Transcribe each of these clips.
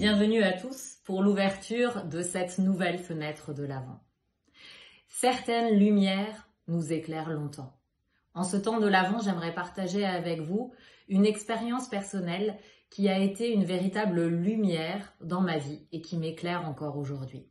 bienvenue à tous pour l'ouverture de cette nouvelle fenêtre de l'Avent. Certaines lumières nous éclairent longtemps. En ce temps de l'Avent, j'aimerais partager avec vous une expérience personnelle qui a été une véritable lumière dans ma vie et qui m'éclaire encore aujourd'hui.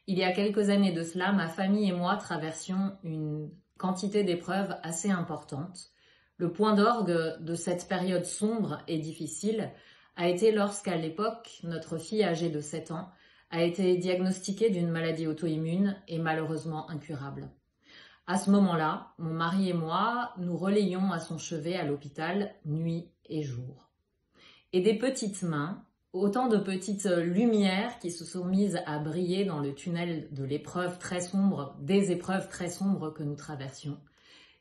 Il y a quelques années de cela, ma famille et moi traversions une quantité d'épreuves assez importante. Le point d'orgue de cette période sombre et difficile a été lorsqu'à l'époque, notre fille âgée de 7 ans a été diagnostiquée d'une maladie auto-immune et malheureusement incurable. À ce moment-là, mon mari et moi nous relayions à son chevet à l'hôpital nuit et jour. Et des petites mains, autant de petites lumières qui se sont mises à briller dans le tunnel de l'épreuve très sombre, des épreuves très sombres que nous traversions.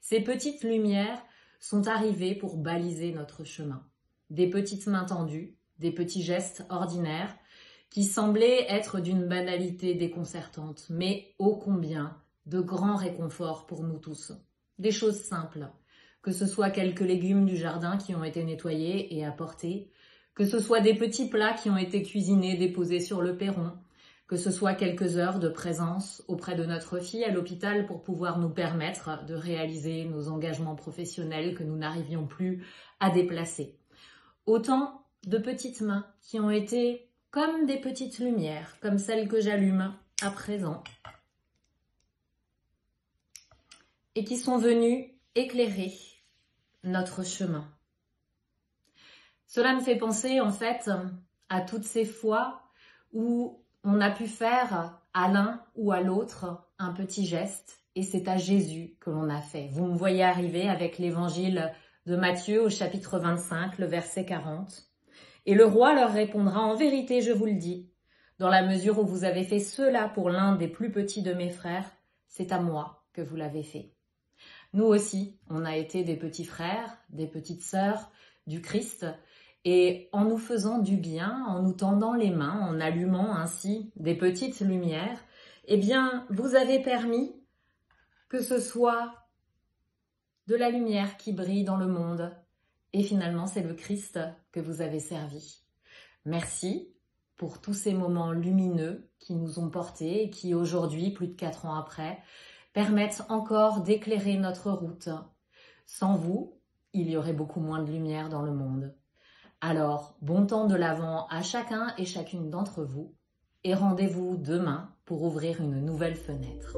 Ces petites lumières sont arrivées pour baliser notre chemin. Des petites mains tendues, des petits gestes ordinaires qui semblaient être d'une banalité déconcertante, mais ô combien de grands réconforts pour nous tous. Des choses simples, que ce soit quelques légumes du jardin qui ont été nettoyés et apportés, que ce soit des petits plats qui ont été cuisinés, déposés sur le perron, que ce soit quelques heures de présence auprès de notre fille à l'hôpital pour pouvoir nous permettre de réaliser nos engagements professionnels que nous n'arrivions plus à déplacer. Autant de petites mains qui ont été comme des petites lumières, comme celles que j'allume à présent, et qui sont venues éclairer notre chemin. Cela me fait penser en fait à toutes ces fois où on a pu faire à l'un ou à l'autre un petit geste et c'est à Jésus que l'on a fait. Vous me voyez arriver avec l'évangile de Matthieu au chapitre 25, le verset 40. Et le roi leur répondra, en vérité, je vous le dis, dans la mesure où vous avez fait cela pour l'un des plus petits de mes frères, c'est à moi que vous l'avez fait. Nous aussi, on a été des petits frères, des petites sœurs du Christ, et en nous faisant du bien, en nous tendant les mains, en allumant ainsi des petites lumières, eh bien, vous avez permis que ce soit de la lumière qui brille dans le monde. Et finalement, c'est le Christ que vous avez servi. Merci pour tous ces moments lumineux qui nous ont portés et qui aujourd'hui, plus de 4 ans après, permettent encore d'éclairer notre route. Sans vous, il y aurait beaucoup moins de lumière dans le monde. Alors, bon temps de l'Avent à chacun et chacune d'entre vous et rendez-vous demain pour ouvrir une nouvelle fenêtre.